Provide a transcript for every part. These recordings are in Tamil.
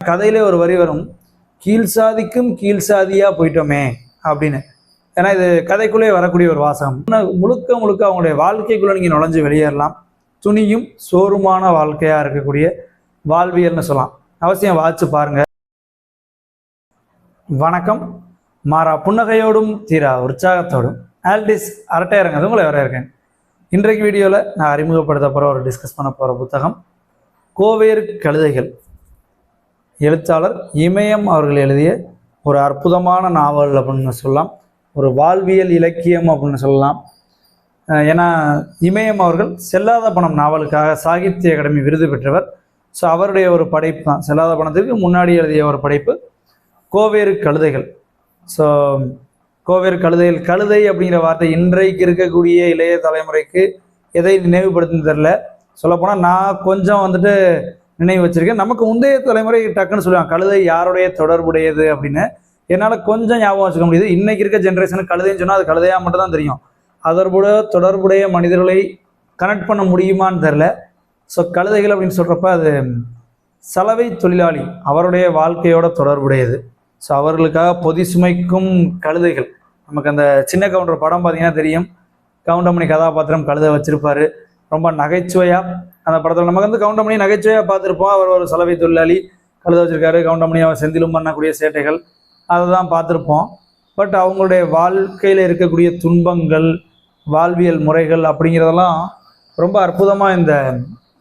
கதையிலே ஒரு வரி வரும், கீழ் சாதிக்கும் கீழ் சாதியாக போயிட்டோமே அப்படின்னு. ஏன்னா இது கதைக்குள்ளே வரக்கூடிய ஒரு வாசகம். முழுக்க முழுக்க அவங்களுடைய வாழ்க்கைக்குள்ளே நீங்கள் நுழைஞ்சு வெளியேறலாம். துணியும் சோறுமான வாழ்க்கையாக இருக்கக்கூடிய வாழ்வியல்னு சொல்லலாம். அவசியம் வாசிச்சு பாருங்க. வணக்கம். மாறா புன்னகையோடும் தீரா உற்சாகத்தோடும் ஆல்டிஸ் அரட்டையரங்க உங்களை வர இருக்கேன். இன்றைக்கு வீடியோவில் நான் அறிமுகப்படுத்த போகிற ஒரு டிஸ்கஸ் பண்ண போகிற புத்தகம் கோவேறு கழுதைகள். எழுத்தாளர் இமயம் அவர்கள் எழுதிய ஒரு அற்புதமான நாவல் அப்படின்னு சொல்லலாம். ஒரு வாழ்வியல் இலக்கியம் அப்படின்னு சொல்லலாம். ஏன்னா இமயம் அவர்கள் செல்லாத பணம் நாவலுக்காக சாகித்ய அகாடமி விருது பெற்றவர். ஸோ அவருடைய ஒரு படைப்பு தான். செல்லாத பணத்திற்கு முன்னாடி எழுதிய ஒரு படைப்பு கோவேறு கழுதைகள். ஸோ கோவேறு கழுதைகள், கழுதை அப்படிங்கிற வார்த்தை இன்றைக்கு இருக்கக்கூடிய இளைய தலைமுறைக்கு எதை நினைவுபடுத்துன்னு தெரில. சொல்லப்போனால் நான் கொஞ்சம் நினைவு வச்சுருக்கேன். நமக்கு முந்தைய தலைமுறை டக்குன்னு சொல்லுவாங்க கழுதை யாருடைய தொடர்புடையது அப்படின்னு. என்னால் கொஞ்சம் ஞாபகம் வச்சுக்க முடியுது. இன்றைக்கி இருக்க ஜென்ரேஷனுக்கு கழுதைன்னு சொன்னால் அது கழுதையாக மட்டும் தான் தெரியும். தொடர்புடைய மனிதர்களை கனெக்ட் பண்ண முடியுமான்னு தெரில. ஸோ கழுதைகள் அப்படின்னு சொல்கிறப்ப அது சலவை தொழிலாளி அவருடைய வாழ்க்கையோட தொடர்புடையது. ஸோ அவர்களுக்காக பொதி சுமைக்கும் கழுதைகள். நமக்கு அந்த சின்ன கவுண்டர் படம் பார்த்தீங்கன்னா தெரியும். கவுண்டமணி கதாபாத்திரம் கழுதை வச்சிருப்பாரு. ரொம்ப நகைச்சுவையாக அந்த படத்தில் நமக்கு கவுண்டமணி நகைச்சுவையாக பார்த்துருப்போம். அவர் ஒரு சலவை தொழிலாளி கழுதை வச்சிருக்காரு. கவுண்டமணி அவர் செந்திலும் பண்ணக்கூடிய சேட்டைகள் அதை தான் பார்த்துருப்போம். பட் அவங்களுடைய வாழ்க்கையில் இருக்கக்கூடிய துன்பங்கள், வாழ்வியல் முறைகள் அப்படிங்கிறதெல்லாம் ரொம்ப அற்புதமாக இந்த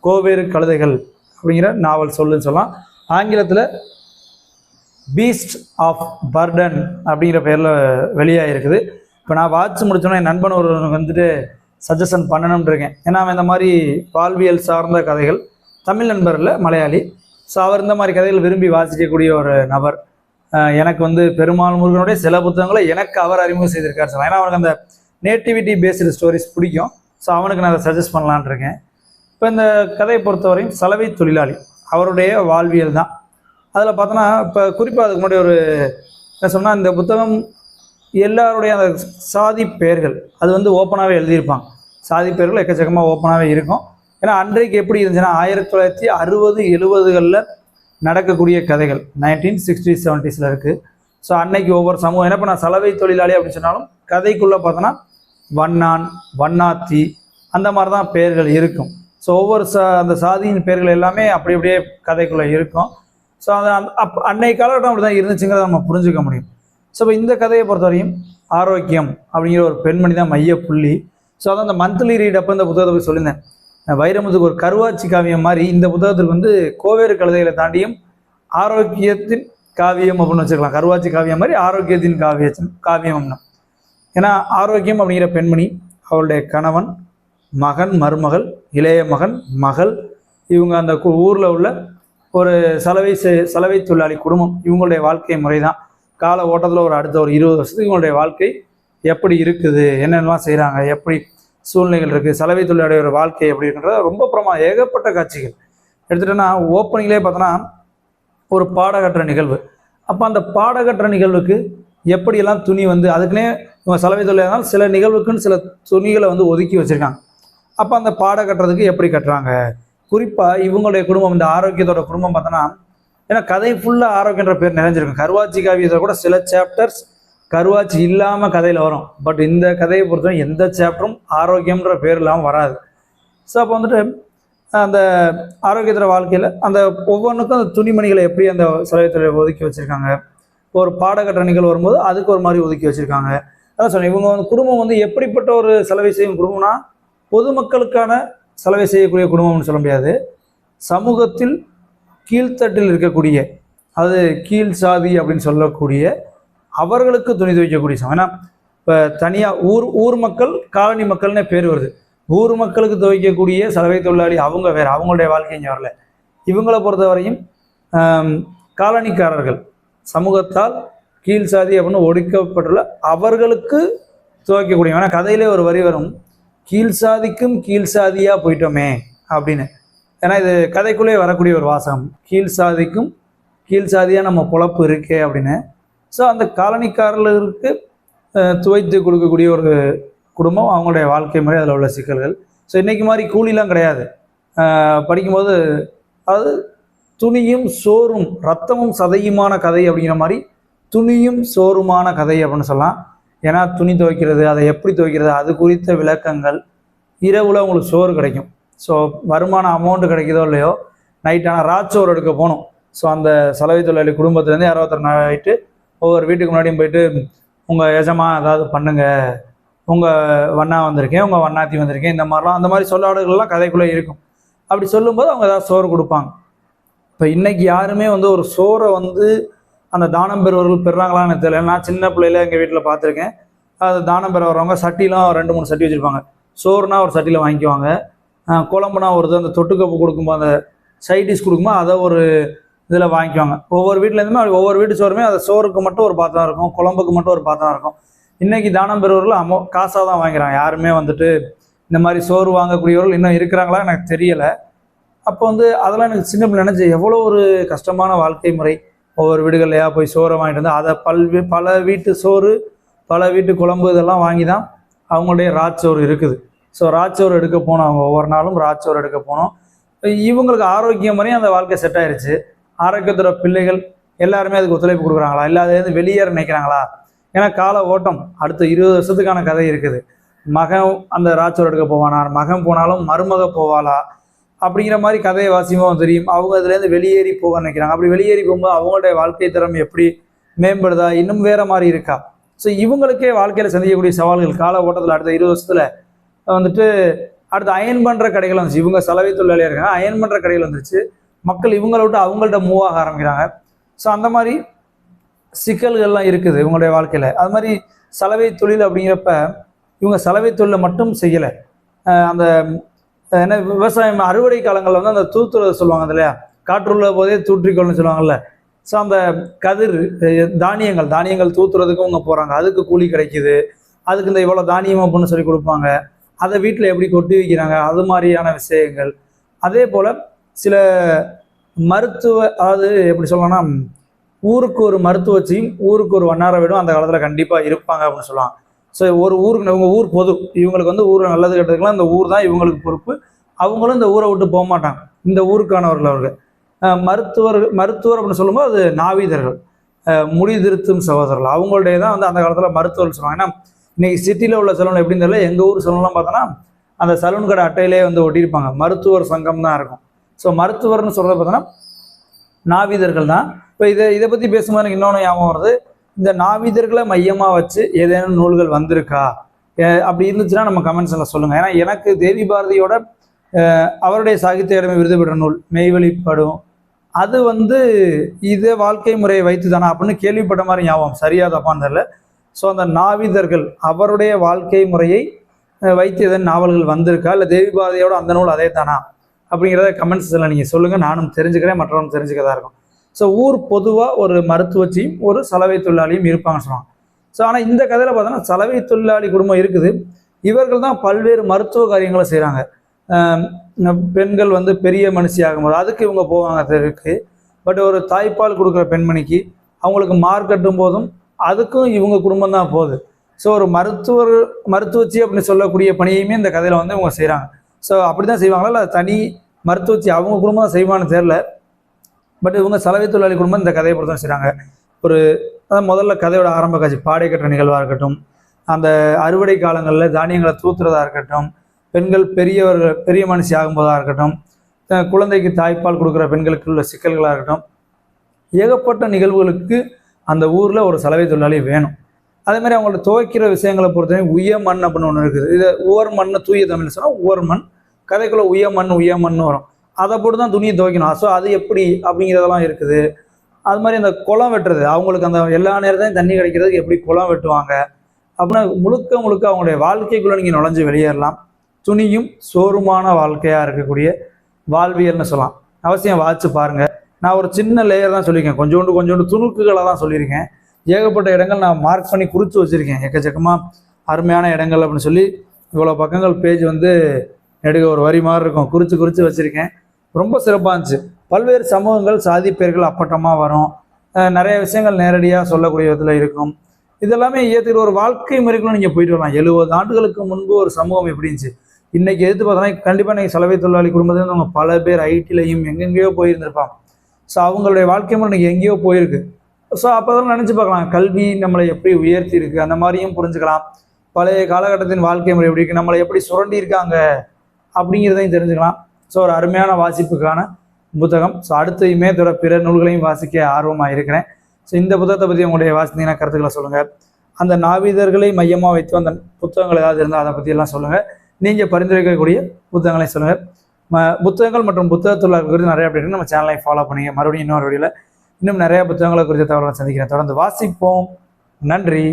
கோவேறு கழுதைகள் அப்படிங்கிற நாவல் சொல்லுன்னு சொல்லலாம். ஆங்கிலத்தில் பீஸ்ட் ஆஃப் பர்டன் அப்படிங்கிற பேரில் வெளியாக இருக்குது. இப்போ நான் வாட்ச் முடிச்சோன்னா என் நண்பன் ஒரு சஜஷன் பண்ணணும்னு இருக்கேன். ஏன்னா அவன் இந்த மாதிரி வாழ்வியல் சார்ந்த கதைகள், தமிழ் நண்பர் இல்லை, மலையாளி. ஸோ அவர் இந்த மாதிரி கதைகள் விரும்பி வாசிக்கக்கூடிய ஒரு நபர். எனக்கு பெருமாள் முருகனுடைய சில புத்தகங்களை எனக்கு அவர் அறிமுகம் செய்திருக்காரு சார். ஏன்னா அவனுக்கு அந்த நேட்டிவிட்டி பேஸ்டு ஸ்டோரிஸ் பிடிக்கும். ஸோ அவனுக்கு நான் அதை சஜஸ்ட் பண்ணலான் இருக்கேன். இப்போ இந்த கதையை பொறுத்தவரையும் சலவை தொழிலாளி அவருடைய வாழ்வியல் தான். அதில் பார்த்தோன்னா இப்போ குறிப்பாக அதுக்கு முன்னாடி ஒரு என்ன சொன்னால், இந்த புத்தகம் எல்லாருடைய அந்த சாதி பெயர்கள் அது ஓப்பனாகவே எழுதியிருப்பாங்க. சாதி பெயர்கள் எக்கச்சக்கமாக ஓப்பனாகவே இருக்கும். ஏன்னா அன்றைக்கு எப்படி இருந்துச்சுன்னா 1960, 70களில் நடக்கக்கூடிய கதைகள் 1960s, 70s இருக்குது. ஸோ அன்னைக்கு ஒவ்வொரு சமூகம் என்ன பண்ண சலவை தொழிலாளி அப்படின்னு சொன்னாலும் கதைக்குள்ளே பார்த்தோன்னா வண்ணான், வண்ணாத்தி அந்த மாதிரி தான் பெயர்கள் இருக்கும். ஸோ ஒவ்வொரு அந்த சாதியின் பெயர்கள் எல்லாமே அப்படி அப்படியே கதைக்குள்ளே இருக்கும். ஸோ அது அன்னைய காலகட்டம் அப்படி தான் இருந்துச்சுங்கிறத நம்ம புரிஞ்சுக்க முடியும். ஸோ இப்போ இந்த கதையை பொறுத்தவரையும் ஆரோக்கியம் அப்படிங்கிற ஒரு பெண்மணி தான் மைய புள்ளி. ஸோ அதான் அந்த மந்த்லி ரீட் அப்போ இந்த புத்தகத்தை போய் சொல்லியிருந்தேன். வைரமுத்துக்கு ஒரு கருவாச்சி காவியம் மாதிரி இந்த புத்தகத்துக்கு கோவேறு கழுதைகளை தாண்டியும் ஆரோக்கியத்தின் காவியம் அப்படின்னு வச்சுக்கலாம். கருவாச்சி காவியம் மாதிரி ஆரோக்கியத்தின் காவியம்னு. ஏன்னா ஆரோக்கியம் அப்படிங்கிற பெண்மணி, அவளுடைய கணவன், மகன், மருமகள், இளைய மகன், மகள், இவங்க அந்த ஊரில் உள்ள ஒரு சலவை தொழிலாளி குடும்பம். இவங்களுடைய வாழ்க்கை முறை தான் கால ஓட்டத்தில் அடுத்த ஒரு 20 வருஷத்துக்கு இவங்களுடைய வாழ்க்கை எப்படி இருக்குது, என்னென்னலாம் செய்கிறாங்க, எப்படி சூழ்நிலைகள் இருக்குது, சலவை தொழிலாளியோட வாழ்க்கை எப்படி இருக்குன்றத ரொம்ப ஏகப்பட்ட காட்சிகள் எடுத்துட்டோன்னா ஓப்பனிங்லேயே பார்த்தோன்னா ஒரு பாடகற்ற நிகழ்வு. அப்போ அந்த பாடகற்ற நிகழ்வுக்கு எப்படியெல்லாம் துணி அதுக்குன்னே இவங்க சலவை தொழிலாளர்கள் சில நிகழ்வுக்குன்னு சில துணிகளை ஒதுக்கி வச்சுருக்காங்க. அப்போ அந்த பாட கட்டுறதுக்கு எப்படி கட்டுறாங்க, குறிப்பாக இவங்களுடைய குடும்பம், இந்த ஆரோக்கியத்தோட குடும்பம் பார்த்தோன்னா, ஏன்னா கதை ஃபுல்லாக ஆரோக்கியன்ற பேர் நிறைஞ்சிருக்கும். கருவாச்சி காவியத்தில் கூட சில சாப்டர்ஸ் கருவாச்சி இல்லாமல் கதையில் வரும். பட் இந்த கதையை பொறுத்தவரை எந்த சாப்டரும் ஆரோக்கியம்ன்ற பேர் இல்லாமல் வராது. ஸோ அப்போ அந்த ஆரோக்கியத்தோட வாழ்க்கையில் அந்த ஒவ்வொன்றுக்கும் அந்த துணிமணிகளை எப்படி அந்த சலவை தொழிலை ஒதுக்கி வச்சுருக்காங்க. இப்போ ஒரு பாடகற்ற நிகழ்வு வரும்போது அதுக்கு ஒரு மாதிரி ஒதுக்கி வச்சுருக்காங்க. அதான் சொன்னேன், இவங்க குடும்பம் எப்படிப்பட்ட ஒரு சலவை செய்யும் குடும்பம்னா, பொதுமக்களுக்கான சலவை செய்யக்கூடிய குடும்பம்னு சொல்ல முடியாது. சமூகத்தில் கீழ்த்தட்டில் இருக்கக்கூடிய, அது கீழ் சாதி அப்படின்னு சொல்லக்கூடிய அவர்களுக்கு துணி துவைக்கக்கூடிய சமம். ஏன்னா இப்போ தனியாக ஊர் மக்கள், காலனி மக்கள்னே பேர் வருது. ஊர் மக்களுக்கு துவைக்கக்கூடிய சலவை தொழிலாளி அவங்க வேறு, அவங்களுடைய வாழ்க்கை இங்கே வரல. இவங்களை பொறுத்தவரையும் காலனிக்காரர்கள், சமூகத்தால் கீழ் சாதி அப்படின்னு ஒடுக்கப்பட்டுள்ள அவர்களுக்கு துவைக்கக்கூடிய. ஏன்னா கதையிலே ஒரு வரி வரும், கீழ் சாதிக்கும் கீழ் சாதியாக போயிட்டோமே அப்படின்னு. ஏன்னா இது கதைக்குள்ளே வரக்கூடிய ஒரு வாசகம், கீழ் சாதிக்கும் கீழ் சாதியாக நம்ம பொழப்பு இருக்கே அப்படின்னு. ஸோ அந்த காலனிக்காரர்களுக்கு துவைத்து கொடுக்கக்கூடிய ஒரு குடும்பம், அவங்களுடைய வாழ்க்கை முறை, அதில் உள்ள சிக்கல்கள். ஸோ இன்றைக்கி மாதிரி கூலிலாம் கிடையாது. படிக்கும்போது அதாவது துணியும் சோறும் ரத்தமும் சதையுமான கதை அப்படிங்கிற மாதிரி துணியும் சோறுமான கதை அப்படின்னு சொல்லலாம். ஏன்னா துணி துவைக்கிறது, அதை எப்படி துவைக்கிறது, அது குறித்த விளக்கங்கள். இரவுல உங்களுக்கு சோறு கிடைக்கும். ஸோ வருமான அமௌண்ட்டு கிடைக்குதோ இல்லையோ, நைட்டான ராச்சோறு எடுக்க போகணும். ஸோ அந்த சலவை தொழிலாளி குடும்பத்துலேருந்து யாரோ ஒருத்தர் நைட்டு ஒவ்வொரு வீட்டுக்கு முன்னாடியும் போயிட்டு, உங்கள் எஜமா ஏதாவது பண்ணுங்கள், உங்கள் வண்ணா வந்திருக்கேன், உங்கள் வண்ணாத்தி வந்திருக்கேன், இந்த மாதிரிலாம் அந்த மாதிரி சொல்லாடுகள்லாம் கதைக்குள்ளே இருக்கும். அப்படி சொல்லும்போது அவங்க ஏதாவது சோறு கொடுப்பாங்க. இப்போ இன்றைக்கி யாருமே வந்து ஒரு சோறை வந்து அந்த தானம் பெறுவர்கள் பெறுறாங்களான்னு தெரியல. நான் சின்ன பிள்ளையில எங்கள் வீட்டில் பார்த்துருக்கேன். அது தானம் பெற வரவங்க சட்டிலாம் 2-3 சட்டி வச்சுருப்பாங்க. சோறுனா ஒரு சட்டியில் வாங்கிக்குவாங்க, குழம்புனா ஒரு இது, அந்த தொட்டுக்கப்பு கொடுக்கும்போது அந்த சைடிஷ் கொடுக்கும்போது அதை ஒரு இதில் வாங்கிக்குவாங்க. ஒவ்வொரு வீட்டிலேருந்துமே ஒவ்வொரு வீட்டு சோறுமே அதை சோறுக்கு மட்டும் ஒரு பாத்திரம் இருக்கும், குழம்புக்கு மட்டும் ஒரு பாத்திரம் இருக்கும். இன்றைக்கி தானம் பெறுவர்கள் காசாக தான் வாங்கிறாங்க. யாருமே வந்துட்டு இந்த மாதிரி சோறு வாங்கக்கூடியவர்கள் இன்னும் இருக்கிறாங்களா எனக்கு தெரியலை. அப்போ வந்து அதெல்லாம் எனக்கு சின்ன பிள்ளை நினச்சி எவ்வளோ ஒரு கஷ்டமான வாழ்க்கை முறை. ஒவ்வொரு வீடுகள்லையா போய் சோறை வாங்கிட்டு வந்து அதை பல வீட்டு சோறு, பல வீட்டு குழம்பு இதெல்லாம் வாங்கி தான் அவங்களுடைய ராச்சோறு இருக்குது. ஸோ ராச்சோறு எடுக்க போனோம், அவங்க ஒவ்வொரு நாளும் ராச்சோறு எடுக்க போனோம். இவங்களுக்கு ஆரோக்கியம் முறையும் அந்த வாழ்க்கை செட் ஆயிடுச்சு. ஆரோக்கியத்தோட பிள்ளைகள் எல்லாருமே அதுக்கு ஒத்துழைப்பு கொடுக்குறாங்களா, இல்லை அதுலேருந்து வெளியேற நினைக்கிறாங்களா? ஏன்னா கால ஓட்டம் அடுத்த 20 வருஷத்துக்கான கதை இருக்குது. மகன் அந்த ராச்சோறு எடுக்க போவானா, மகன் போனாலும் மருமக போவாளா, அப்படிங்கிற மாதிரி கதையை வாசியமாக தெரியும். அவங்க அதுலேருந்து வெளியேறி போக நினைக்கிறாங்க. அப்படி வெளியேறி போகும்போது அவங்களுடைய வாழ்க்கை தரம் எப்படி மேம்படுதா, இன்னும் வேற மாதிரி இருக்கா? ஸோ இவங்களுக்கே வாழ்க்கையில் சந்திக்கக்கூடிய சவால்கள் கால ஓட்டத்தில் அடுத்த 20 வருஷத்தில் வந்துட்டு அடுத்து அயன் பண்ணுற கடைகள் வந்துச்சு. இவங்க சலவை தொழிலாளியாக இருக்காங்க, அயன் பண்ணுற கடைகள் வந்துருச்சு. மக்கள் இவங்களை விட்டு அவங்கள்ட்ட மூவ் ஆக ஆரம்பிக்கிறாங்க. ஸோ அந்த மாதிரி சிக்கல்கள்லாம் இருக்குது இவங்களுடைய வாழ்க்கையில். அது மாதிரி சலவை தொழில் அப்படிங்கிறப்ப இவங்க சலவை தொழிலை மட்டும் செய்யலை. அந்த என்ன விவசாயம் அறுவடை காலங்களில் வந்து அந்த தூத்துறதை சொல்லுவாங்க இல்லையா, காற்றுள்ள போதே தூற்றிக்கொள்னு சொல்லுவாங்கல்ல. ஸோ அந்த கதிர் தானியங்கள் தூத்துறதுக்கு அவங்க போகிறாங்க, அதுக்கு கூலி கிடைக்கிது. அதுக்கு இந்த இவ்வளோ தானியம் அப்படின்னு சொல்லி கொடுப்பாங்க. அதை வீட்டில் எப்படி கொட்டி வைக்கிறாங்க, அது மாதிரியான விஷயங்கள். அதே போல் சில மருத்துவ, அதாவது எப்படி சொல்லணும்னா, ஊருக்கு ஒரு மருத்துவச்சியும் ஊருக்கு ஒரு வண்ணார வீடும் அந்த காலத்தில் கண்டிப்பாக இருப்பாங்க அப்படின்னு சொல்லுவாங்க. ஸோ ஒரு ஊருக்கு இவங்க ஊர் பொது, இவங்களுக்கு வந்து ஊரை நல்லது கெட்டதுக்கெல்லாம் இந்த ஊர் தான் இவங்களுக்கு பொறுப்பு. அவங்களும் இந்த ஊரை விட்டு போக மாட்டாங்க, இந்த ஊருக்கானவர்கள் அவர்கள். மருத்துவர் அப்படின்னு சொல்லும்போது அது நாவீதர்கள், முடி திருத்தும் சகோதரர்கள், அவங்களுடைய தான் வந்து அந்த காலத்தில் மருத்துவர்கள் சொல்லுவாங்க. ஏன்னா இன்னைக்கு சிட்டியில் உள்ள சலூன் எப்படின்னு தெரியல, எங்கள் ஊர் சலூன்லாம் பார்த்தோன்னா அந்த சலூன் கடை அட்டையிலே வந்து ஒட்டியிருப்பாங்க, மருத்துவர் சங்கம் தான் இருக்கும். ஸோ மருத்துவர்னு சொல்கிறத பார்த்தோன்னா நாவீதர்கள் தான். இப்போ இதை பற்றி பேசும்போது எனக்கு இன்னொன்று ஞாபகம் வருது. இந்த நாவீதர்களை மையமாக வச்சு ஏதேனும் நூல்கள் வந்திருக்கா, அப்படி இருந்துச்சுன்னா நம்ம கமெண்ட்ஸில் சொல்லுங்கள். ஏன்னா எனக்கு தேவி பாரதியோட அவருடைய சாகித்ய அகாடமி விருது பெற்ற நூல் மெய்வெளிப்படும், அது வந்து இதே வாழ்க்கை முறையை வைத்து தானா அப்படின்னு கேள்விப்பட்ட மாதிரி ஞாபகம், சரியா தப்பான்னு தெரியல. ஸோ அந்த நாவீதர்கள் அவருடைய வாழ்க்கை முறையை வைத்து எதன் நாவல்கள் வந்திருக்கா, இல்லை தேவி பாரதியோட அந்த நூல் அதே தானா அப்படிங்கிறத கமெண்ட்ஸில் நீங்கள் சொல்லுங்கள். நானும் தெரிஞ்சுக்கிறேன், மற்றவங்க தெரிஞ்சுக்கதான் இருக்கும். ஸோ ஊர் பொதுவாக ஒரு மருத்துவச்சியும் ஒரு சலவை தொழிலாளியும் இருப்பாங்கன்னு சொல்லுவாங்க. ஸோ ஆனால் இந்த கதையில் பார்த்தோன்னா சலவை தொழிலாளி குடும்பம் இருக்குது. இவர்கள் தான் பல்வேறு மருத்துவ காரியங்களை செய்கிறாங்க. பெண்கள் வந்து பெரிய மனுஷி ஆகும்போது அதுக்கு இவங்க போவாங்க தெருக்கு. பட் ஒரு தாய்ப்பால் கொடுக்குற பெண்மணிக்கு அவங்களுக்கு மார்க் கட்டும் போதும் அதுக்கும் இவங்க குடும்பம் தான் போகுது. ஸோ ஒரு மருத்துவச்சி அப்படின்னு சொல்லக்கூடிய பணியுமே இந்த கதையில் வந்து இவங்க செய்கிறாங்க. ஸோ அப்படி தான் செய்வாங்களா, இல்லை தனி மருத்துவச்சி அவங்க குடும்பம் தான் செய்வான்னு தெரில. பட் இவங்க சலவை தொழிலாளி குடும்பம் இந்த கதையை பொறுத்த செய்கிறாங்க. அதான் முதல்ல கதையோட ஆரம்ப காட்சி பாடை கட்டுற நிகழ்வாக இருக்கட்டும், அந்த அறுவடை காலங்களில் தானியங்களை தூத்துறதா இருக்கட்டும், பெண்கள் பெரிய மனுஷி ஆகும்போதாக இருக்கட்டும், குழந்தைக்கு தாய்ப்பால் கொடுக்குற பெண்களுக்கு உள்ள சிக்கல்களாக இருக்கட்டும், ஏகப்பட்ட நிகழ்வுகளுக்கு அந்த ஊரில் ஒரு சலவை தொழிலாளி வேணும். அதே மாதிரி அவங்களோட துவைக்கிற விஷயங்களை பொறுத்தவரை உய மண் அப்படின்னு ஒன்று இருக்குது. இதை உவர் மண்ணை தூய தமிழ் சொன்னால் உவர் மண், கதைக்குள்ளே உய மண் வரும். அதை போட்டு தான் துணியை துவைக்கணும். ஸோ அது எப்படி அப்படிங்கிறதெல்லாம் இருக்குது. அது மாதிரி அந்த குளம் வெட்டுறது, அவங்களுக்கு அந்த எல்லா நேரத்தையும் தண்ணி கிடைக்கிறதுக்கு எப்படி குளம் வெட்டுவாங்க அப்படின்னா முழுக்க அவங்களுடைய வாழ்க்கைக்குள்ளே நீங்கள் நுழைஞ்சு வெளியேறலாம். துணியும் சோறுமான வாழ்க்கையாக இருக்கக்கூடிய வாழ்வியல்னு சொல்லலாம். அவசியம் வாட்சி பாருங்கள். நான் ஒரு சின்ன லேயர் தான் சொல்லியிருக்கேன், கொஞ்சோண்டு துணுக்குகளை தான் சொல்லியிருக்கேன். ஏகப்பட்ட இடங்கள் நான் மார்க் பண்ணி குறித்து வச்சுருக்கேன், எக்கச்சக்கமாக அருமையான இடங்கள் அப்படின்னு சொல்லி. இவ்வளோ பக்கங்கள் பேஜ் வந்து நெடுக ஒரு வரி மாதிரி இருக்கும், குறித்து வச்சுருக்கேன். ரொம்ப சிறப்பாக இருந்துச்சு. பல்வேறு சமூகங்கள் சாதி பெயர்கள் அப்பட்டமாக வரும், நிறைய விஷயங்கள் நேரடியாக சொல்லக்கூடிய விதத்தில் இருக்கும். இதெல்லாமே ஏற்றுக்கிற ஒரு வாழ்க்கை முறைக்குள்ள நீங்கள் போயிட்டு வரலாம். 70 ஆண்டுகளுக்கு முன்பு ஒரு சமூகம் எப்படி இருந்துச்சு, இன்றைக்கி எடுத்து பார்த்தோன்னா கண்டிப்பாக நீங்கள் சலவை தொழிலாளி குடும்பத்தில் அவங்க பல பேர் ஐடிலையும் எங்கெங்கேயோ போயிருந்திருப்பாங்க. ஸோ அவங்களுடைய வாழ்க்கை முறை இன்னைக்கு எங்கேயோ போயிருக்கு. ஸோ அப்போ அதெல்லாம் நினச்சி பார்க்கலாம், கல்வி நம்மளை எப்படி உயர்த்தி இருக்குது அந்த மாதிரியும் புரிஞ்சுக்கலாம். பழைய காலகட்டத்தின் வாழ்க்கை முறை எப்படி இருக்குது, நம்மளை எப்படி சுரண்டி இருக்காங்க அப்படிங்கிறதையும் தெரிஞ்சுக்கலாம். ஸோ ஒரு அருமையான வாசிப்புக்கான புத்தகம். ஸோ அடுத்தையுமே பிற நூல்களையும் வாசிக்க ஆர்வமாக இருக்கிறேன். ஸோ இந்த புத்தகத்தை பற்றி உங்களுடைய வாசித்தீங்கன்னா கருத்துக்களை சொல்லுங்கள். அந்த நாவீதர்களை மையமாக வைத்து அந்த புத்தகங்கள் ஏதாவது இருந்தால் அதை பற்றியெல்லாம் சொல்லுங்கள். நீங்கள் பரிந்துரைக்கக்கூடிய புத்தகங்களை சொல்லுங்கள். புத்தகங்கள் மற்றும் புத்தகத்தொழிலாளர்கள் குறித்து நிறைய அப்டேட் நம்ம சேனலை ஃபாலோ பண்ணிங்க. மறுபடியும் இன்னொரு வீடியோவில் இன்னும் நிறைய புத்தகங்களை குறித்த தகவல்களை சந்திக்கிறேன். தொடர்ந்து வாசிப்போம். நன்றி.